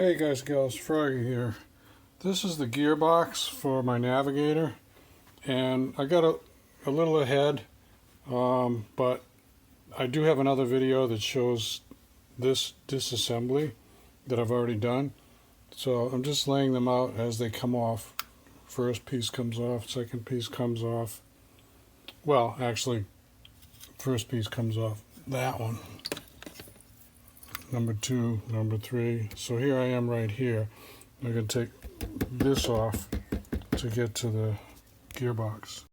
Hey guys, gals, Froggy here. This is the gearbox for my Navigator, and I got a little ahead, but I do have another video that shows this disassembly that I've already done. So I'm just laying them out as they come off. First piece comes off, second piece comes off. Well, actually, first piece comes off that one. Number 2, number 3. So here I am right here. I'm going to take this off to get to the gearbox.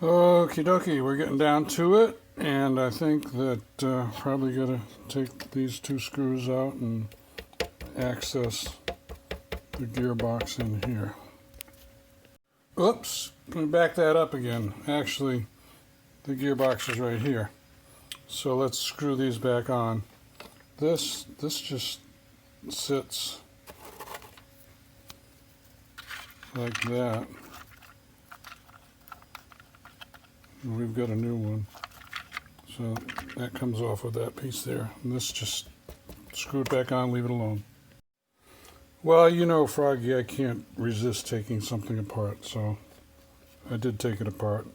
Okie dokie, we're getting down to it, and I think that probably got to take these 2 screws out and access the gearbox in here. Oops, let me back that up again. Actually, the gearbox is right here. So let's screw these back on. This just sits like that. And we've got a new one. So that comes off with that piece there. And this just screw it back on, leave it alone. Well, you know, Froggy, I can't resist taking something apart, so I did take it apart.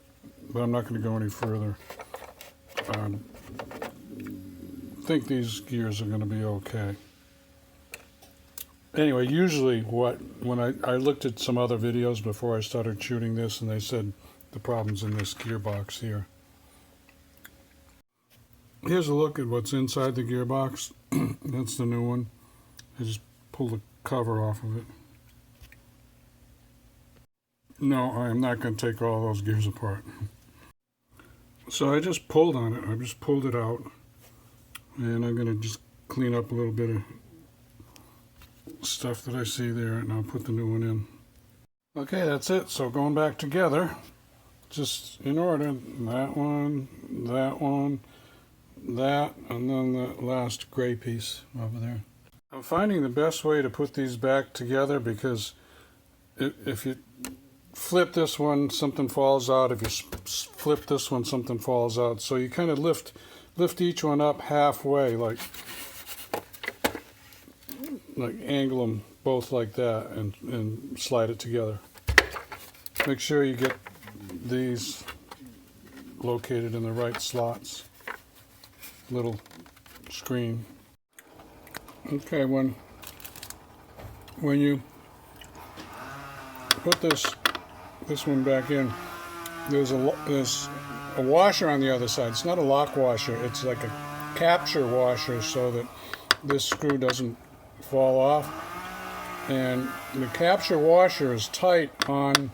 But I'm not going to go any further. I think these gears are going to be okay. Anyway, usually when I looked at some other videos before I started shooting this, and they said the problem's in this gearbox here. Here's a look at what's inside the gearbox. That's the new one. I just pulled the cover off of it. No, I am not going to take all those gears apart. So I just pulled on it. I just pulled it out. And I'm going to just clean up a little bit of stuff that I see there, and I'll put the new one in. Okay, that's it. So going back together, just in order, that one, that, and then the last gray piece over there. I'm finding the best way to put these back together, because if you flip this one, something falls out. If you flip this one, something falls out. So you kind of lift each one up halfway, like angle them both like that, and slide it together. Make sure you get these located in the right slots. Little screen. Okay, when you put this one back in, there's a washer on the other side. It's not a lock washer, it's like a capture washer so that this screw doesn't fall off. And the capture washer is tight on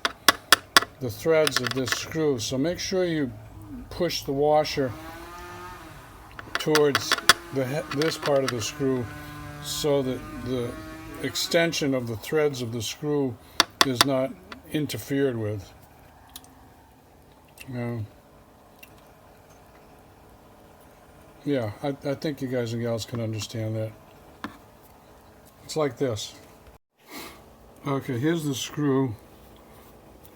the threads of this screw, so make sure you push the washer towards this part of the screw so that the extension of the threads of the screw is not interfered with. Yeah, I think you guys and gals can understand that. It's like this. Okay, here's the screw,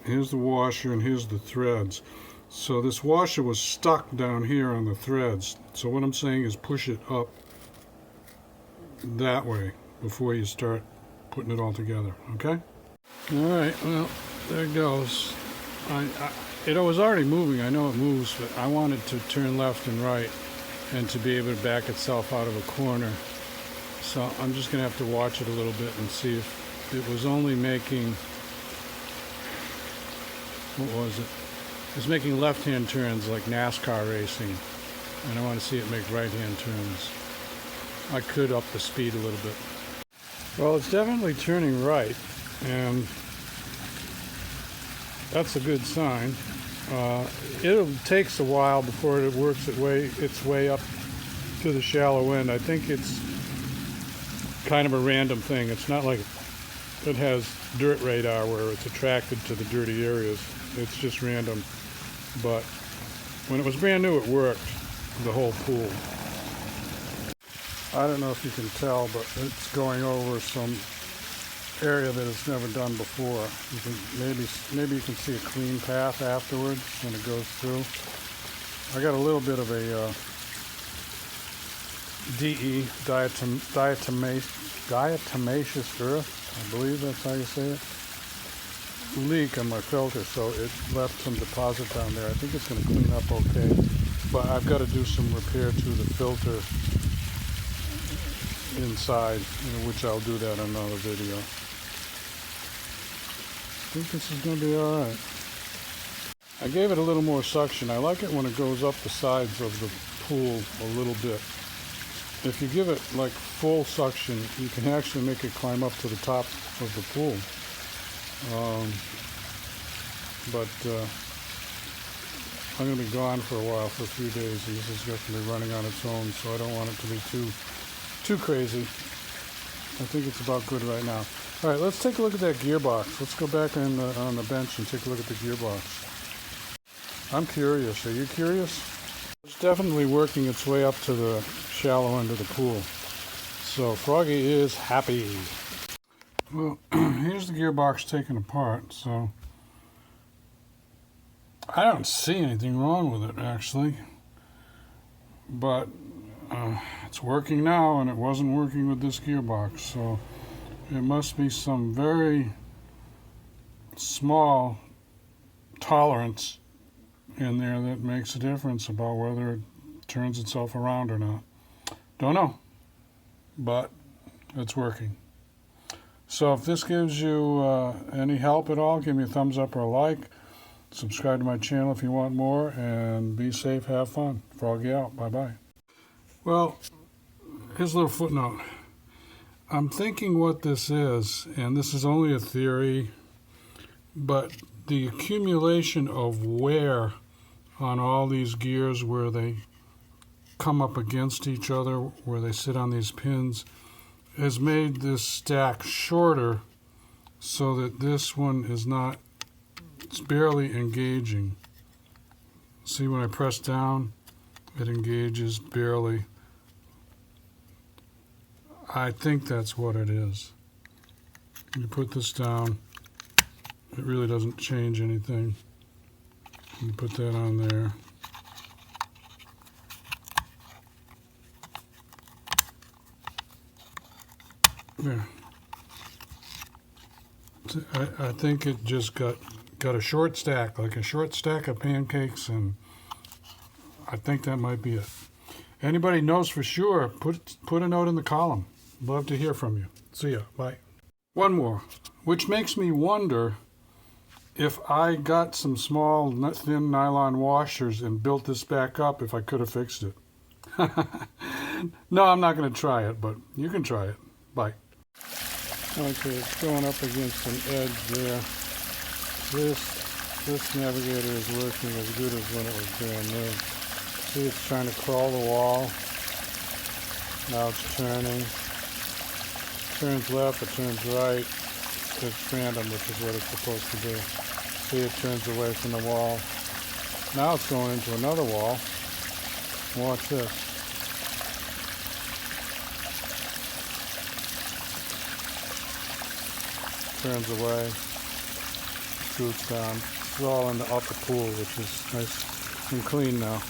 here's the washer, and here's the threads. So this washer was stuck down here on the threads. So what I'm saying is push it up that way before you start putting it all together, okay? Alright, well, there it goes. It was already moving, I know it moves, but I wanted to turn left and right and to be able to back itself out of a corner. So I'm just going to have to watch it a little bit and see if it was only making, what was it? It was making left-hand turns like NASCAR racing, and I want to see it make right-hand turns. I could up the speed a little bit. Well, it's definitely turning right, and that's a good sign. It takes a while before it works its way up to the shallow end. I think it's kind of a random thing. It's not like it has dirt radar where it's attracted to the dirty areas. It's just random. But when it was brand new, it worked, the whole pool. I don't know if you can tell, but it's going over some area that it's never done before. You can maybe you can see a clean path afterwards when it goes through. I got a little bit of a DE, diatomaceous earth, I believe that's how you say it, leak on my filter, so it left some deposit down there. I think it's going to clean up okay, but I've got to do some repair to the filter inside, which I'll do that in another video. I think this is going to be alright. I gave it a little more suction. I like it when it goes up the sides of the pool a little bit. If you give it like full suction, you can actually make it climb up to the top of the pool. I'm going to be gone for a while, for a few days, and this is going to be running on its own, so I don't want it to be too crazy. I think it's about good right now. All right, let's take a look at that gearbox. Let's go back on the bench and take a look at the gearbox. I'm curious. Are you curious? It's definitely working its way up to the shallow end of the pool. So Froggy is happy. Well, here's the gearbox taken apart. So I don't see anything wrong with it, actually. But it's working now, and it wasn't working with this gearbox. So it must be some very small tolerance in there that makes a difference about whether it turns itself around or not. Don't know, but it's working. So if this gives you any help at all, give me a thumbs up or a like. Subscribe to my channel if you want more, and be safe, have fun. Froggy out. Bye-bye. Well, here's a little footnote. I'm thinking what this is, and this is only a theory, but the accumulation of wear on all these gears where they come up against each other, where they sit on these pins, has made this stack shorter so that this one is not, it's barely engaging. See, when I press down, it engages barely. I think that's what it is. You put this down, it really doesn't change anything. You put that on there. There. I think it just got a short stack, like a short stack of pancakes, and I think that might be it. Anybody knows for sure, put a note in the column. Love to hear from you. See ya. Bye. One more, which makes me wonder if I got some small thin nylon washers and built this back up, if I could have fixed it. No, I'm not going to try it, but you can try it. Bye. Okay, it's going up against an edge there. This Navigator is working as good as when it was brand new. See, it's trying to crawl the wall. Now it's turning. Turns left, it turns right. It's random, which is what it's supposed to do. See, it turns away from the wall. Now it's going into another wall. Watch this. Turns away. Scoots down. It's all in the upper pool, which is nice and clean now.